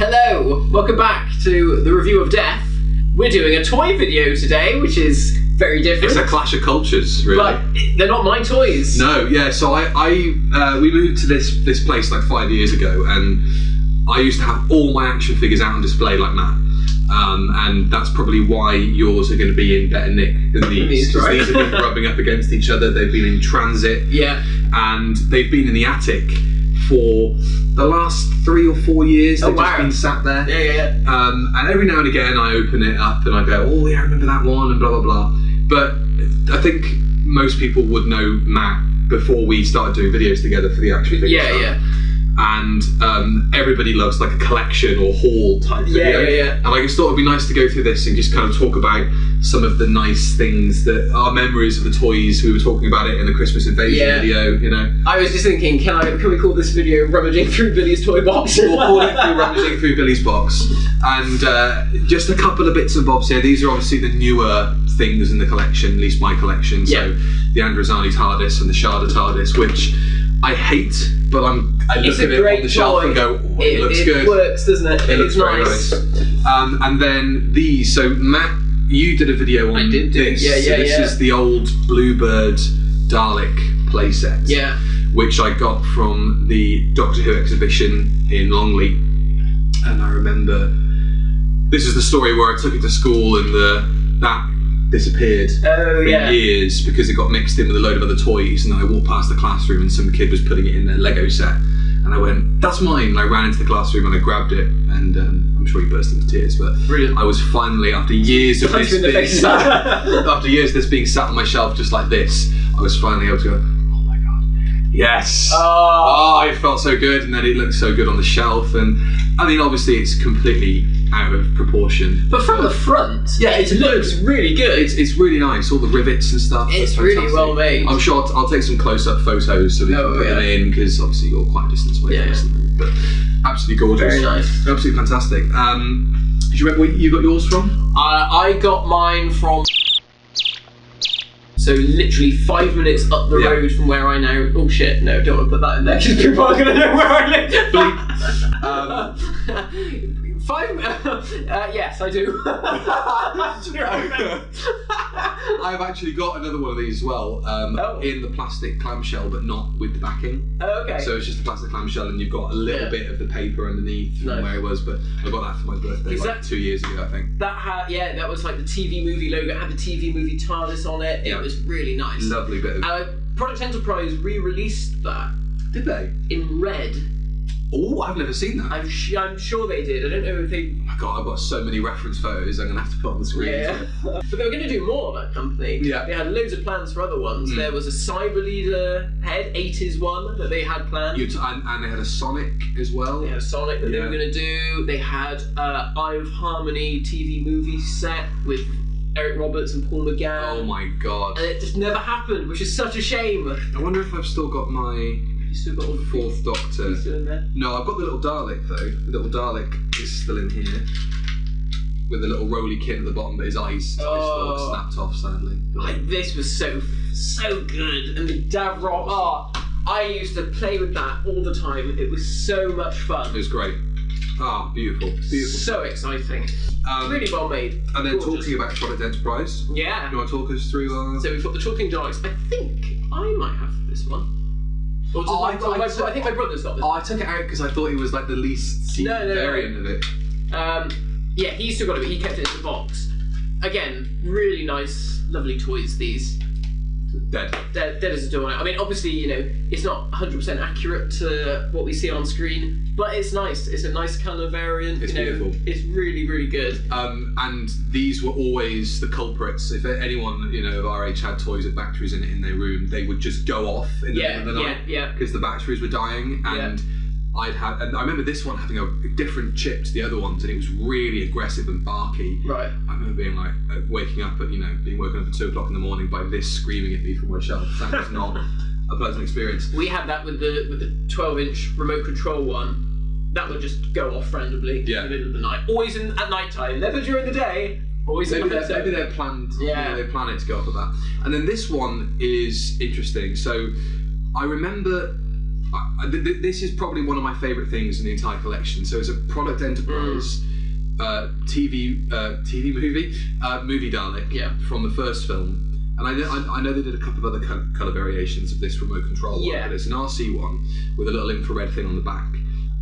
Hello, welcome back to the review of Death. We're doing a toy video today, which is very different. It's a clash of cultures, really. But they're not my toys. No, yeah. So we moved to this place like 5 years ago, and I used to have all my action figures out on display like Matt. And that's probably why yours are going to be in better nick than these. Right. These have been rubbing up against each other. They've been in transit. Yeah. And they've been in the attic for the last 3 or 4 years. They've just been sat there. Yeah. And every now and again I open it up and I go, oh yeah, I remember that one and blah, blah, blah. But I think most people would know Matt before we started doing videos together for the action figure stuff. Yeah. And everybody loves like a collection or haul type video. Yeah. And I just thought it'd be nice to go through this and just kind of talk about some of the nice things that are memories of the toys. We were talking about it in the Christmas Invasion video, you know. I was just thinking, can we call this video Rummaging Through Billy's Toy Box? We'll call it Rummaging Through Billy's Box. And just a couple of bits and bobs here. These are obviously the newer things in the collection, at least my collection. So the Androzani TARDIS and the Sharda TARDIS, which I hate, but I look at it on the shelf and go, oh, it looks good. It works, doesn't it? It looks very nice. And then these. So Matt, you did a video on this. Yeah. This is the old Bluebird Dalek playset. Yeah. Which I got from the Doctor Who exhibition in Longley. And I remember, this is the story where I took it to school and that disappeared for years because it got mixed in with a load of other toys, and then I walked past the classroom and some kid was putting it in their Lego set, and I went, that's mine, and I ran into the classroom and I grabbed it, and I'm sure he burst into tears, but brilliant. I was finally, after years of this being sat on my shelf just like this, I was finally able to go, oh my god, yes! Oh, it felt so good, and then it looked so good on the shelf, and I mean obviously it's completely out of proportion. But from the front, it looks really good. It's really nice, all the rivets and stuff. It's really well made. I'm sure I'll take some close-up photos so we can put them in, because obviously you're quite a distance away from us. But absolutely gorgeous. Very nice. Absolutely fantastic. Do you remember where you got yours from? I got mine from... So literally 5 minutes up the road from where I now... Oh shit, no, don't want to put that in there because people are going to know where I live. Yes, I do. I've actually got another one of these as well, in the plastic clamshell, but not with the backing. Oh, okay. So it's just a plastic clamshell, and you've got a little bit of the paper underneath from where it was. But I got that for my birthday like 2 years ago, I think. That was like the TV movie logo. It had the TV movie TARDIS on it. It was really nice. Lovely bit of. Project Enterprise re-released that. Did they? In red. Oh, I've never seen that. I'm sure they did. I don't know if they... Oh my god, I've got so many reference photos I'm going to have to put on the screen. Yeah. But they were going to do more, that company. Yeah. They had loads of plans for other ones. There was a Cyber Leader head, 80s one, that they had planned. And they had a Sonic as well. They had a Sonic that they were going to do. They had Eye of Harmony TV movie set with Eric Roberts and Paul McGann. Oh my god. And it just never happened, which is such a shame. I wonder if I've still got my... You still got all the Fourth Doctor. Still in there? No, I've got the little Dalek though. The little Dalek is still in here. With a little roly kit at the bottom, but his eyes still snapped off, sadly. This was so good. And the Davros, I used to play with that all the time. It was so much fun. It was great. Beautiful. So exciting. Really well made. And then talking about Project Enterprise. Yeah. You want to talk us through? So we've got the Talking Daleks. I think I might have this one. I think my brother's got this. I took it out because I thought it was like the least seen variant of it. He's still got it, but he kept it in the box. Again, really nice, lovely toys, these. Dead as a doornail. I mean, obviously, it's not 100% accurate to what we see on screen, but it's nice. It's a nice colour variant. It's beautiful. It's really, really good. And these were always the culprits. If anyone, of our age had toys with batteries in it in their room, they would just go off in the middle of the night because the batteries were dying. And and I remember this one having a different chip to the other ones, and it was really aggressive and barky. Right. I remember being like waking up at being woken up at 2 o'clock in the morning by this screaming at me from my shelf. That was not a pleasant experience. We had that with the 12-inch remote control one. That would just go off randomly in the middle of the night. Always at night time, never during the day. Always maybe they're planned. Yeah, they plan it to go off of that. And then this one is interesting. So I remember This is probably one of my favourite things in the entire collection. So it's a Product Enterprise movie Dalek from the first film. And I know they did a couple of other colour variations of this remote control one, but it's an RC one with a little infrared thing on the back.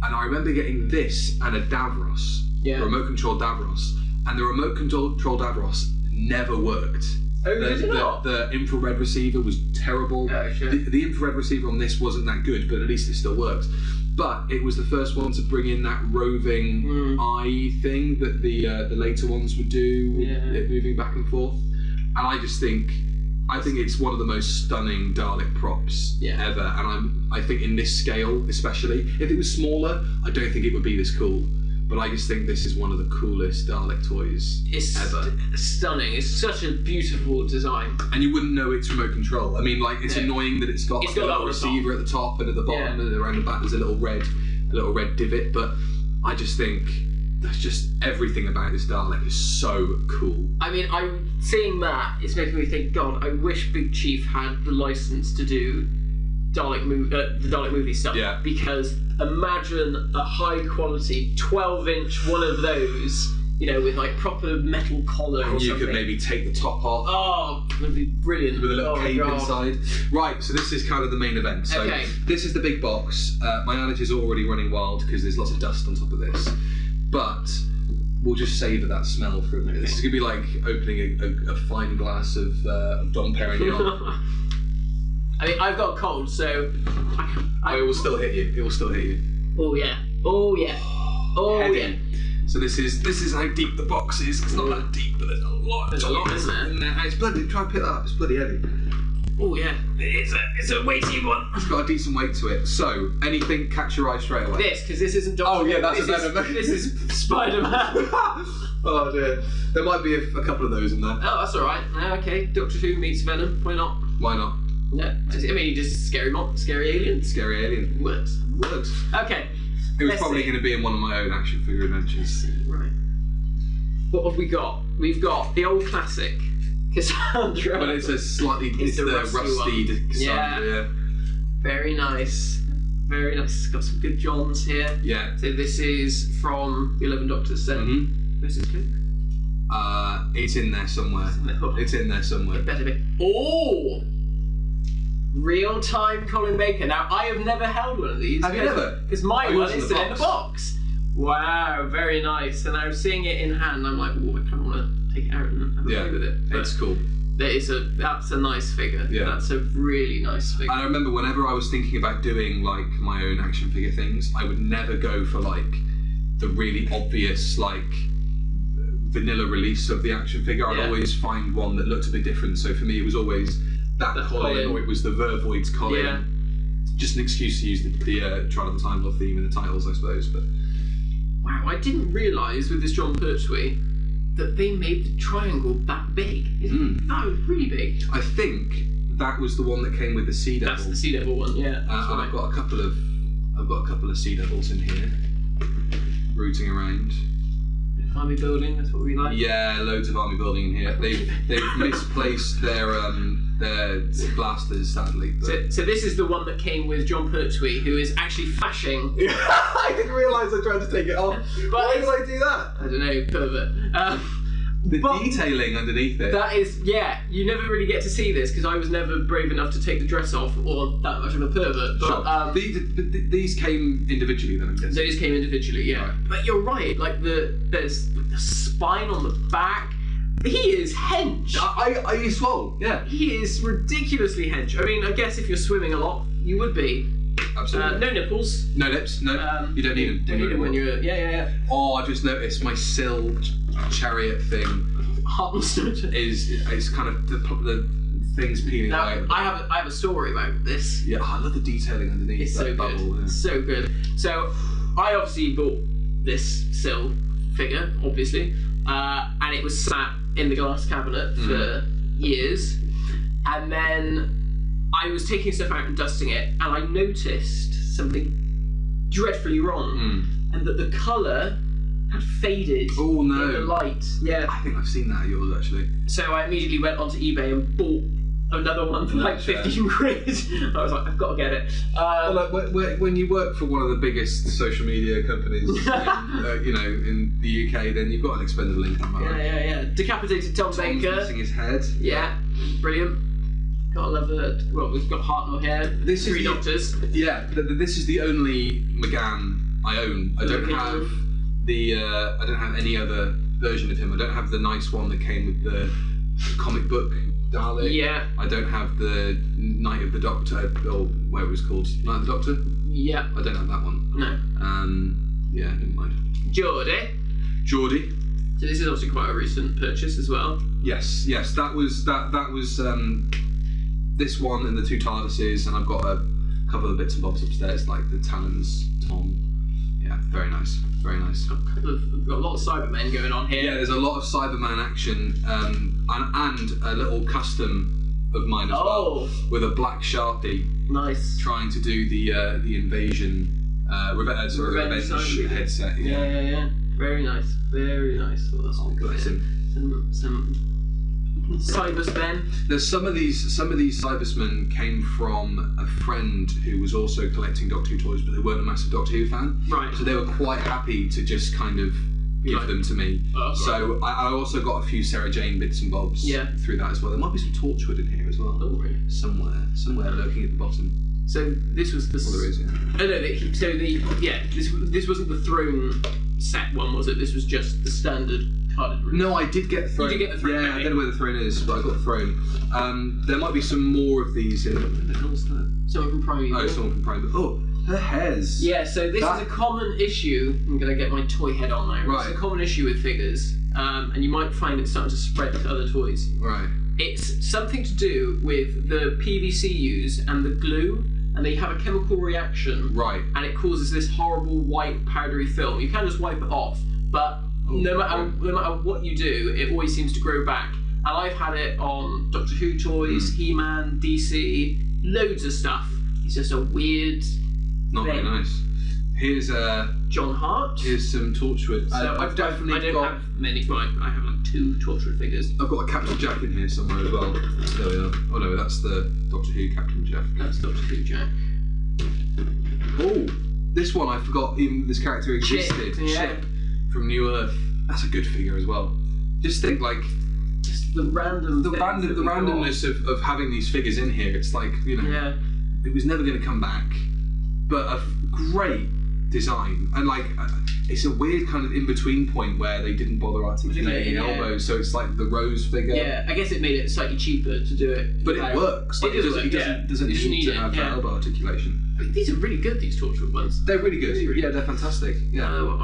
And I remember getting this and a Davros, remote control Davros, and the remote control Davros never worked. Oh, did it not? The infrared receiver was terrible. Oh, shit. The infrared receiver on this wasn't that good, but at least it still worked. But it was the first one to bring in that roving eye thing that the later ones would do, it moving back and forth. And I think it's one of the most stunning Dalek props ever. And I think in this scale, especially, if it was smaller, I don't think it would be this cool. But I just think this is one of the coolest Dalek toys ever. Stunning. It's such a beautiful design. And you wouldn't know it's remote control. I mean, like, it's annoying that it's got a little receiver at the top and at the bottom and around the back there's a little red divot. But I just think that's just everything about this Dalek is so cool. I mean, I'm seeing that, it's making me think, God, I wish Big Chief had the license to do the Dalek movie stuff. Yeah. Because imagine a high quality 12-inch one of those, with like proper metal collar or something. You could maybe take the top off. Oh, it would be brilliant. With a little cape inside. Right, so this is kind of the main event. So this is the big box. My allergies are already running wild because there's lots of dust on top of this. But we'll just savour that smell for a minute. This is going to be like opening a fine glass of Dom Perignon. I mean, I've got a cold, so... It will still hit you. It will still hit you. Oh, yeah. Oh, yeah. Oh, heavy. yeah. So this is how deep the box is. It's not that deep, but there's a lot. There's a lot, isn't there? It's bloody... Try and pick that up. It's bloody heavy. Oh, yeah. It's a weighty one. It's got a decent weight to it. So, anything catch your eye straight away? This, because this isn't Doctor Who. Oh, yeah, that's a Venom. This is Spider-Man. Oh, dear. There might be a couple of those in there. Oh, that's alright. Okay, Doctor Who meets Venom. Why not? Why not? No, I mean, just scary alien. Scary alien. Works. Okay. It was probably going to be in one of my own action figure adventures. Right. What have we got? We've got the old classic, Cassandra. But it's the rusty Cassandra, yeah. Very nice. Very nice. It's got some good Johns here. Yeah. So this is from the 11 Doctors set. This is good. It's in there somewhere. It's in there somewhere. It better be. Oh! Real-time Colin Baker. Now, I have never held one of these. Have you never? Because my one is still in the box. Wow, very nice. And I was seeing it in hand, I'm like, oh, I kind of want to take it out and have a play with it. But it's cool. That's a nice figure. Yeah. That's a really nice figure. And I remember whenever I was thinking about doing like my own action figure things, I would never go for like the really obvious like vanilla release of the action figure. I'd always find one that looked a bit different. So for me, it was always that Colin, or it was the Vervoid's Colin. Yeah. Just an excuse to use the Trial of the Time Lord theme in the titles, I suppose. But wow, I didn't realise with this John Pertwee that they made the triangle that big. That was really big. I think that was the one that came with the Sea Devil. That's the Sea Devil one, yeah. And I've got a couple of Sea Devils in here, rooting around. Army building, that's what we like. Yeah, loads of army building in here. They've misplaced their blasters, sadly. So this is the one that came with John Pertwee, who is actually flashing. I didn't realise I tried to take it off. Why did I do that? I don't know, pervert. The detailing underneath it. That is, you never really get to see this because I was never brave enough to take the dress off or that much of a pervert. But these came individually then, I'm guessing. These came individually, yeah. Right. But you're right, like there's the spine on the back. He is hench. He's swole, yeah. He is ridiculously hench. I mean, I guess if you're swimming a lot, you would be. Absolutely. No nipples. No lips, no. You don't need them. Don't need them when you're... Yeah. Oh, I just noticed my Sill chariot thing is kind of the things peeling away. I have a story about this. Yeah, I love the detailing underneath. It's so bubble, good. Yeah. So good. So I obviously bought this Sill figure, obviously, and it was sat in the glass cabinet for years, and then I was taking stuff out and dusting it, and I noticed something dreadfully wrong, and that the colour had faded in the light. Yeah. I think I've seen that at yours, actually. So I immediately went onto eBay and bought another one for like 15 quid. I was like, I've got to get it. When you work for one of the biggest social media companies, in the UK, then you've got an expendable income. Right? Yeah. Decapitated Tom Baker. Missing his head. Yeah, brilliant. Gotta love it. Well, we've got Hartnell here. Three Doctors. Yeah, this is the only McGann I own. I don't have I don't have any other version of him. I don't have the nice one that came with the comic book Dalek. Yeah. I don't have the Night of the Doctor, or whatever it was called. Night of the Doctor? Yeah. I don't have that one. No. Yeah, never mind. Geordie. So this is obviously quite a recent purchase as well. Yes. That was this one and the two TARDISes, and I've got a couple of bits and bobs upstairs, like the Talons Tom. Yeah, very nice. Got a lot of Cybermen going on here. Yeah, there's a lot of Cyberman action, and a little custom of mine as well, with a black Sharpie. Nice. Trying to do the invasion, revenge headset. Yeah. Very nice. Oh, bless him. Some Cybersmen. There's some of these Cybersmen came from a friend who was also collecting Doctor Who toys, but they weren't a massive Doctor Who fan. Right. So they were quite happy to just kind of give them to me. So I also got a few Sarah Jane bits and bobs through that as well. There might be some Torchwood in here as well. Oh, really? Somewhere lurking at the bottom. So this was the. Well, there is, yeah. Oh no, this wasn't the throne set one, was it? This was just the standard carded room. No, I did get the throne. You did get the throne. Yeah, I don't know where the throne is, but I got the throne. There might be some more of these in. What the hell's that? Someone from Prime. Someone from Prime. Oh, her hairs. Yeah, so this is a common issue. I'm going to get my toy head on now. Right. It's a common issue with figures, and you might find it starting to spread to other toys. Right. It's something to do with the PVC used and the glue, and they have a chemical reaction. Right. And it causes this horrible white powdery film. You can just wipe it off, but no matter what you do, it always seems to grow back. And I've had it on Doctor Who toys, He-Man, DC, loads of stuff. It's just a weird Not thing. very nice. Here's John Hart. Here's some Torchwood. So I don't have many, but I have like 2 Torchwood figures. I've got a Captain Jack in here somewhere as well. There we are. Oh no, that's the Doctor Who Captain Jack. That's Doctor Who Jack. Oh, this one I forgot even this character existed. Chip from New Earth. That's a good figure as well. Just think just the randomness of having these figures in here. It's like, it was never going to come back, but a great design, and it's a weird kind of in-between point where they didn't bother articulating elbows, so it's like the Rose figure. Yeah, I guess it made it slightly cheaper to do it. But it works. It doesn't need to have that elbow articulation. I mean, these are really good, these Torchwood ones. They're really good. They're fantastic. Yeah.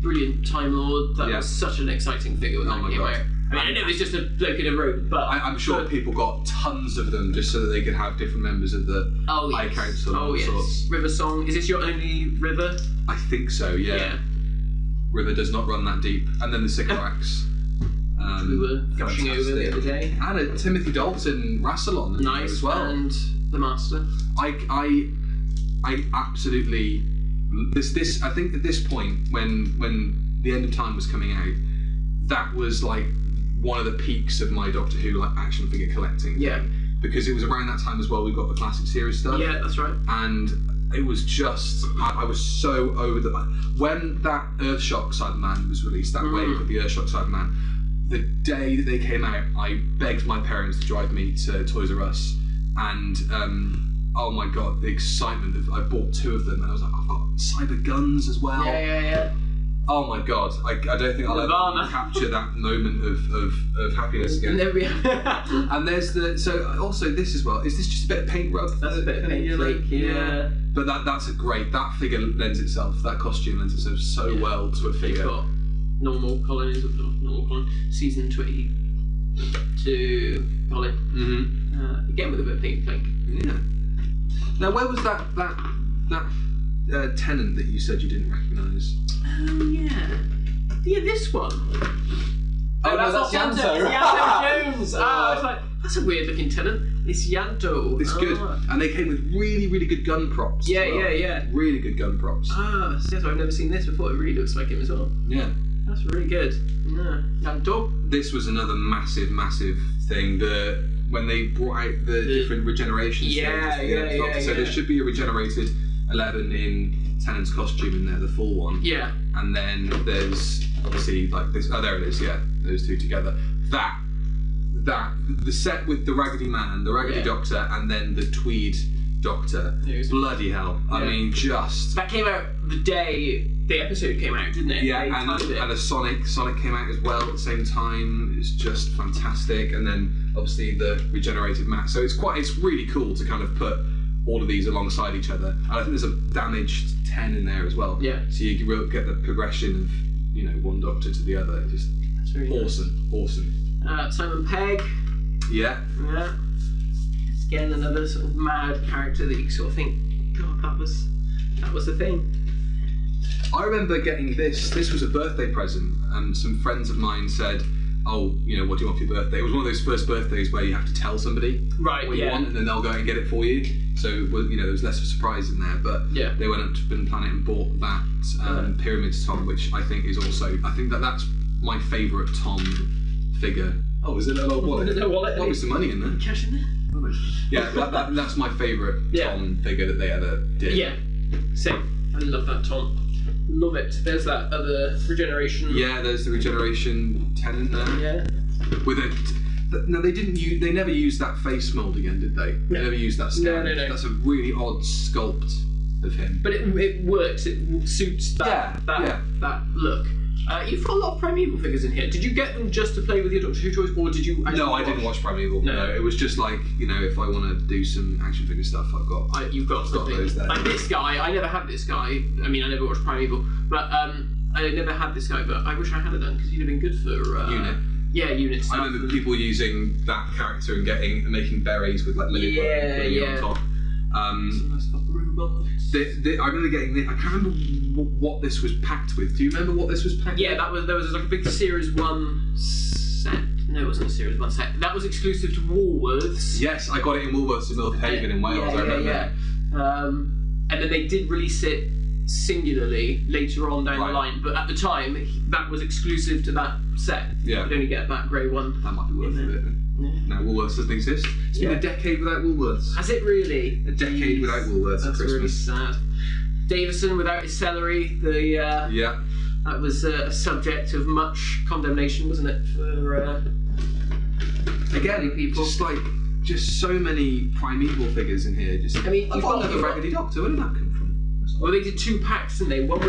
Brilliant Time Lord. That was such an exciting figure when that came out. I mean, I know it was just a bloke in a robe, but I'm sure people got tons of them just so that they could have different members of the High Council. Oh yes. Sorts. River Song. Is this your only River? I think so. Yeah. River does not run that deep. And then the Sycorax. We were gushing over the other day. And a Timothy Dalton Rassilon nice as well. And the Master. I absolutely this I think at this point when the End of Time was coming out, that was like one of the peaks of my Doctor Who action figure collecting. Yeah. Because it was around that time as well we got the classic series stuff. Yeah, that's right. And it was just I was so over the when that Earthshock Cyberman was released, that wave of the Earthshock Cyberman, the day that they came out, I begged my parents to drive me to Toys R Us, and oh my god, the excitement of I bought 2 of them, and I was like, I've got cyber guns as well. Yeah. Oh my god, I don't think I'll ever capture that moment of happiness again. And there's also this as well. Is this just a bit of paint rub? That's a bit of paint flake, yeah. But that's that figure lends itself, that costume lends itself so well to a figure. You've got normal Colin, season 22 Colin. Mm-hmm. Again with a bit of paint flake. Yeah. Now where was that tenant that you said you didn't recognise? Oh yeah, this one. Oh no, that's Yanto. It's Yanto Jones. I was like, that's a weird looking tenant. It's Yanto. It's good, and they came with really, really good gun props. Yeah. Really good gun props. Yes, I've never seen this before. It really looks like him as well. Yeah. That's really good. Yeah. Yanto. This was another massive thing. when they brought out the different regeneration stages. So there should be a regenerated 11 in Tennant's costume in there, the full one. Yeah. And then there's obviously like this. Oh, there it is. Yeah, those two together. That the set with the Raggedy Man, the Raggedy Doctor, and then the Tweed Doctor. Bloody hell! I mean, just that came out the day the episode came out, didn't it? Yeah, and a Sonic came out as well at the same time. It's just fantastic. And then obviously the regenerated Matt. So it's really cool to kind of put all of these alongside each other. And I think there's a damaged 10 in there as well. Yeah. So you can get the progression of one Doctor to the other. Just awesome. Simon Pegg. Yeah. Yeah. Again, another sort of mad character that you sort of think, God, that was the thing. I remember getting this. This was a birthday present, and some friends of mine said, "Oh, what do you want for your birthday?" It was one of those first birthdays where you have to tell somebody what you want, and then they'll go out and get it for you. So there was less of a surprise in there. But they went up to Bin Planet and bought that Pyramids Tom, which I think is also. I think that's my favourite Tom figure. Oh, is it a little wallet? What was the money in there? Cash in there. Yeah, that's my favourite Tom figure that they ever did. Yeah, same. I love that Tom. Love it. There's that other regeneration. Yeah, there's the regeneration Tennant there. Yeah. With no, they never used that face mould again, did they? They never used that scan. No. That's a really odd sculpt of him. But it works. It suits that look. You've got a lot of Primeval figures in here. Did you get them just to play with your Doctor Who toys, or did you? No, I didn't watch Primeval. No, it was just like if I want to do some action figure stuff, you've got those there. Like this guy, I never had this guy. I mean, I never watched Primeval, but I never had this guy. But I wish I had it done because you'd have been good for Unit. Yeah, Unit stuff. I remember people using that character and making berets with like lily on top. I remember getting this. I can't remember what this was packed with. Do you remember what this was packed with? Yeah, there was like a big Series 1 set. No, it wasn't a Series 1 set. That was exclusive to Woolworths. Yes, I got it in Woolworths in Milton Haven in Wales. I remember. Yeah. And then they did release it singularly later on down the line, but at the time that was exclusive to that set. Yeah. You could only get that grey one. That might be worth it. Yeah. Now Woolworths doesn't exist. It's been a decade without Woolworths. Has it really? A decade without Woolworths at Christmas. That's really sad. Davison without his celery. That was a subject of much condemnation, wasn't it? For again, people just so many Primeval figures in here. I've got another Raggedy Doctor. Where did that come from? Well, they did 2 packs, didn't they? One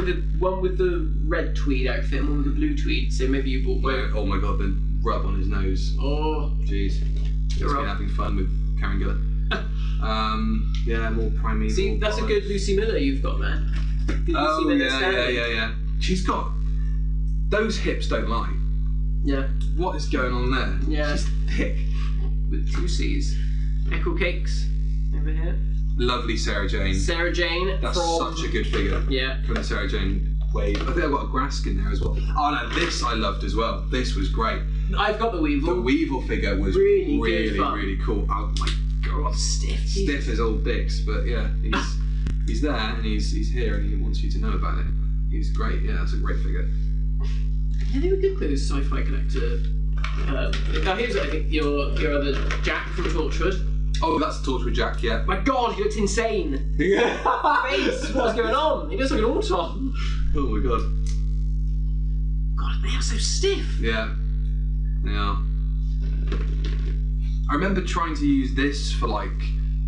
with the red tweed outfit and one with the blue tweed. So maybe you bought both. Oh my god, the rub on his nose. Oh, jeez. He's been having fun with Karen Gillett. More Primeval. See, that's a good Lucy Miller you've got there. Yeah. She's got those hips. Don't lie. Yeah. What is going on there? Yeah. She's thick. With 2 C's. Echo Cakes over here. Lovely Sarah Jane. That's such a good figure. Yeah. From the Sarah Jane wave. I think I've got a Grask in there as well. Oh no, this I loved as well. This was great. I've got the Weevil. The Weevil figure was really cool. Oh my god. Stiff as old dicks, but yeah, he's there and he's here and he wants you to know about it. He's great. Yeah, that's a great figure. Yeah, they were good with this sci-fi collector. Now here's I think your other Jack from Torchwood. Oh, that's the Torchwood Jack, yeah. My god, he looked insane. Face, what's going on? He looks like an auton. Oh my god. God, they are so stiff. Yeah, they are. I remember trying to use this for like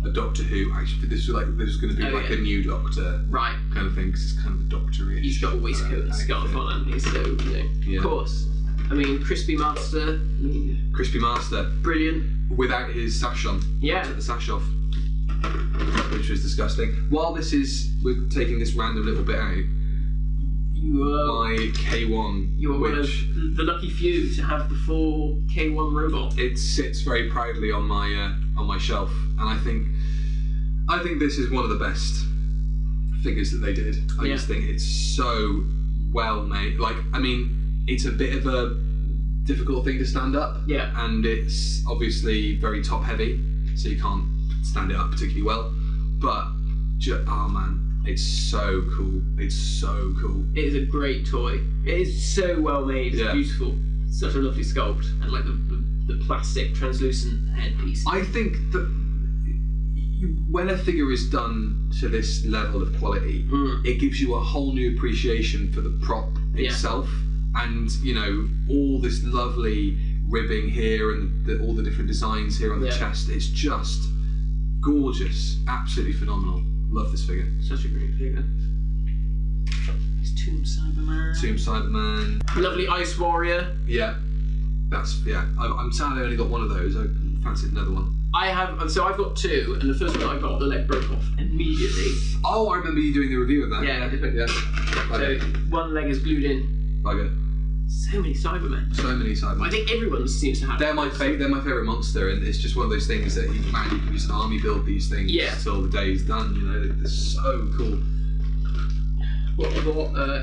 a Doctor Who. Actually, this was going to be a new Doctor, right? Kind of thing. Because it's kind of a Doctor-ish. He's got a waistcoat and scarf on, and he's so of course. I mean, Crispy Master. Crispy Master, brilliant. Without his sash on. Yeah. Took the sash off, which was disgusting. While we're taking this random little bit out. My K1. You are one of the lucky few to have the full K1 robot. It sits very proudly on my shelf, and I think this is one of the best figures that they did. I just think it's so well made. Like, I mean, it's a bit of a difficult thing to stand up. Yeah. And it's obviously very top heavy, so you can't stand it up particularly well. But oh man. It's so cool. It's so cool. It is a great toy. It is so well made. It's beautiful. Such a lovely sculpt. And like the the plastic translucent headpiece. I think that when a figure is done to this level of quality, it gives you a whole new appreciation for the prop itself, and all this lovely ribbing here and all the different designs here on the chest. It's just gorgeous, absolutely phenomenal. Love this figure. Such a great figure. It's Tomb Cyberman. Lovely Ice Warrior. Yeah, I'm sad I only got one of those. I fancied another one. I've got two, and the first one I got, the leg broke off immediately. Oh, I remember you doing the review of that. Yeah. So one leg is glued in. Bugger. So many Cybermen. I think everyone seems to have. They're my favourite monster, and it's just one of those things that you can just army build these things till the day is done. They're so cool. What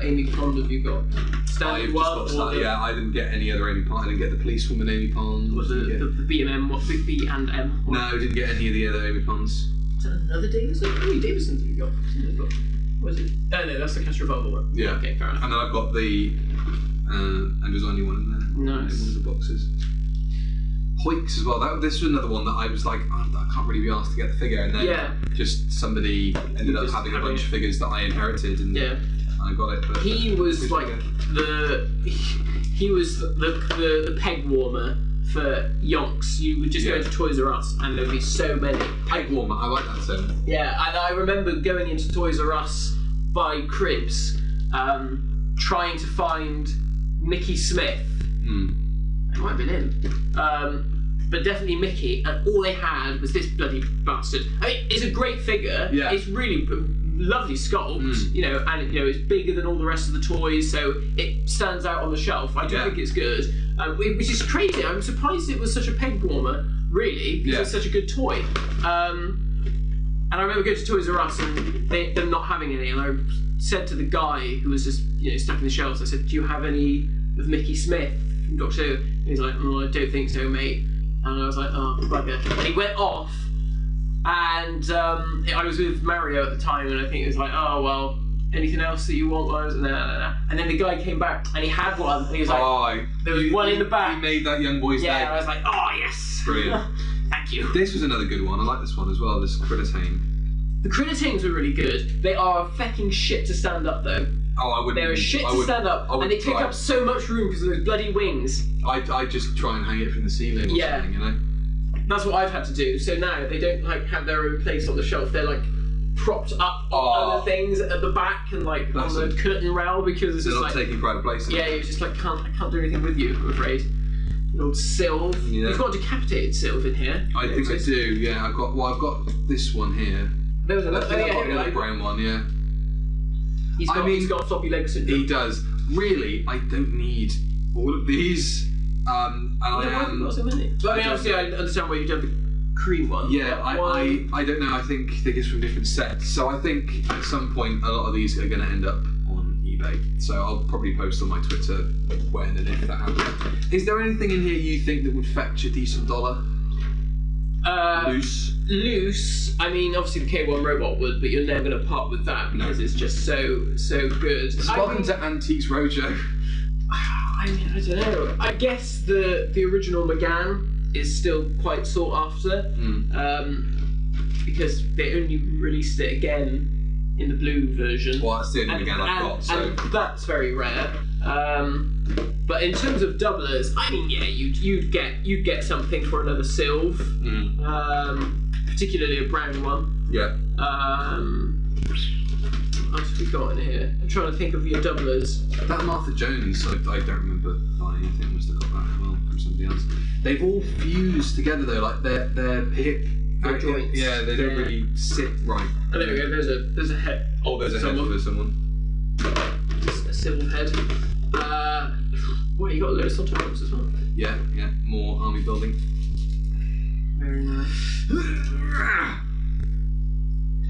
Amy Pond have you got? Standard one? I didn't get any other Amy Pond. I didn't get the policewoman Amy Pond. Was the B&M? What big B and M? No, I didn't get any of the other Amy Ponds. Is that another Davison? How many Davisons have you got? What is it? Oh no, that's the Castro Revolver one. Yeah. Okay, fair enough. And then I've got the. And there's only one in there. Nice. In one of the boxes. Hoiks as well. This was another one that I was like, I can't really be asked to get the figure, and then just somebody ended up having a bunch of figures that I inherited, and I got it. But he was like the peg warmer for yonks. You would just go to Toys R Us, and there'd be so many. Peg warmer. I like that term. Yeah, and I remember going into Toys R Us by cribs, trying to find Mickey Smith. It might have been him. But definitely Mickey, and all they had was this bloody bastard. I mean, it's a great figure. Yeah. It's really lovely sculpt, and it's bigger than all the rest of the toys, so it stands out on the shelf. I do think it's good, which is crazy. I'm surprised it was such a peg warmer, really, because it's such a good toy. And I remember going to Toys R Us and them not having any, and I said to the guy who was just stacking the shelves, I said, "Do you have any of Mickey Smith from Doctor Who?" And he's like, "Oh, I don't think so, mate." And I was like, "Oh, bugger." And he went off, and I was with Mario at the time, and I think it was like, "Oh, well, anything else that you want?" I was nah. And then the guy came back, and he had one, and he was like, there was one in the back. He made that young boy's day. Yeah, I was like, "Oh, yes." Brilliant. Thank you. This was another good one. I like this one as well, this Critter-Tame. The Critter-Tames were really good. They are fucking shit to stand up, though. Oh, I wouldn't. They're shit to stand up, and they take up so much room because of those bloody wings. I just try and hang it from the ceiling or something, That's what I've had to do. So now they don't have their own place on the shelf. They're propped up on other things at the back and on the curtain rail because it's they're just not taking pride of place. Yeah, you're just I can't do anything with you, I'm afraid. An old Sylve. Yeah. You've got a decapitated Sylve in here. I think I do. Yeah, I've got this one here. There was another brown one. Yeah. He's got floppy leg syndrome. He does. Really, I don't need all of these. And I am. Got so many. But obviously, I understand why you did the cream one. Yeah, I don't know. I think figures from different sets. So I think at some point a lot of these are going to end up on eBay. So I'll probably post on my Twitter when and if that happens. Is there anything in here you think that would fetch a decent dollar? Loose. I mean, obviously the K1 robot would, but you're never going to part with that because it's just so good. Welcome to Antiques Roadshow. I don't know. I guess the original McGann is still quite sought after because they only released it again in the blue version. Well, that's the only McGann I've got, so and that's very rare. But in terms of doublers, I mean, yeah, you'd get something for another Sylve, particularly a brown one. Yeah. What else have we got in here? I'm trying to think of your doublers. That Martha Jones, I don't remember buying anything. I must have got that as well from somebody else. They've all fused together though, like their hip. Their joints. Yeah, they don't really sit right. Oh, there we go. There's a head. Oh, there's a head for someone. Just a Sylve head. Well, you got a load of Sontarans as well. Yeah, more army building. Very nice.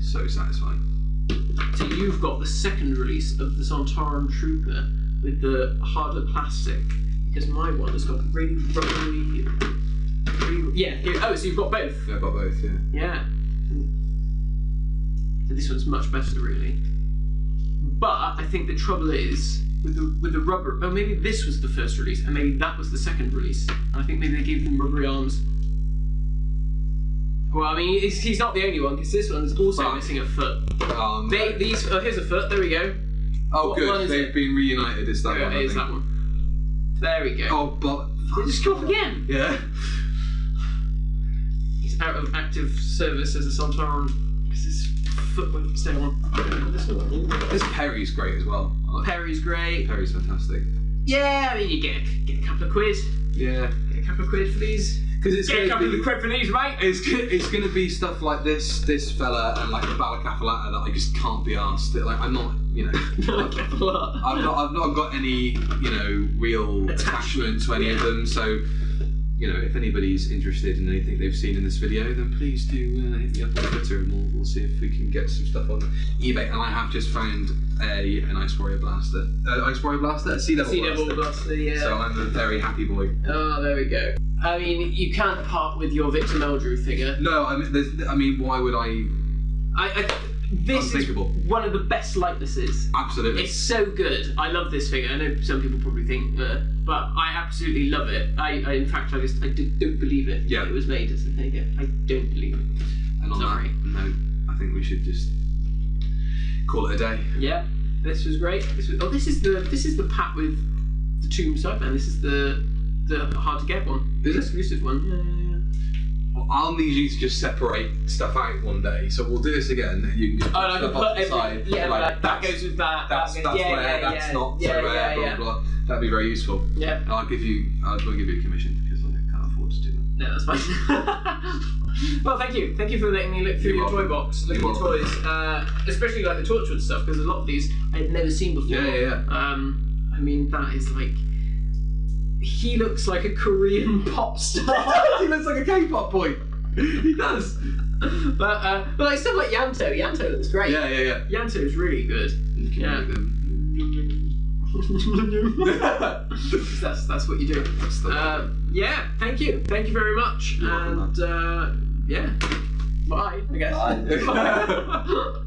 So satisfying. So you've got the second release of the Sontaran Trooper with the harder plastic, because my one has got really rubbery. Yeah. So you've got both. Yeah, I've got both. Yeah. Yeah. So this one's much better, really. But I think the trouble is with the rubber. Oh, maybe this was the first release, and maybe that was the second release. And I think maybe they gave them rubbery arms. Well, I mean, he's not the only one, because this one's also missing a foot. No. Here's a foot. There we go. Oh, good. They've been reunited. It's that one. It is that one. There we go. Oh, but they just come off again. Yeah. He's out of active service as a Sontaran because his foot won't stay on. This Perry's great as well. Perry's great. Perry's fantastic. Yeah, I mean, you get a couple of quid. Yeah. Get a couple of quid for these. Because it's get a couple of quid for these, right? It's going to be stuff like this fella and like the Balacafalata that I just can't be asked. Like, I'm not, you know. I've not got any, you know, real attachment to any of them. So, you know, if anybody's interested in anything they've seen in this video, then please do hit me up on Twitter and we'll see if we can get some stuff on eBay. And I have just found an Ice Warrior Blaster. Sea Devil Blaster, yeah. So I'm a very happy boy. Oh, there we go. I mean, you can't part with your Victor Meldrew figure. No, I mean, why would I? This is one of the best likenesses. Absolutely. It's so good. I love this figure. I know some people probably think, but I absolutely love it. In fact, I don't believe it. Yeah. It was made as a figure. I don't believe it. And on that note, I think we should just call it a day. Yeah. This was great. This is the pack with the Tomb Sideman. This is the hard to get one. Is it? Exclusive one. Yeah. Well, I'll need you to just separate stuff out one day. So we'll do this again. You can just put stuff off the side. Yeah, like that goes with that. That's not. Blah. That'd be very useful. Yeah. I'll give you a commission because I can't afford to do that. No, that's fine. Well, thank you for letting me look through your toy box, look at your toys, especially like the Torchwood stuff, because a lot of these I had never seen before. Yeah. I mean, that is like. He looks like a Korean pop star. He looks like a K-pop boy. He does. But like stuff like Yanto. Yanto looks great. Yeah. Yanto is really good. Yeah. That's what you do. Yeah. Thank you very much. And yeah. Bye. I guess. Bye.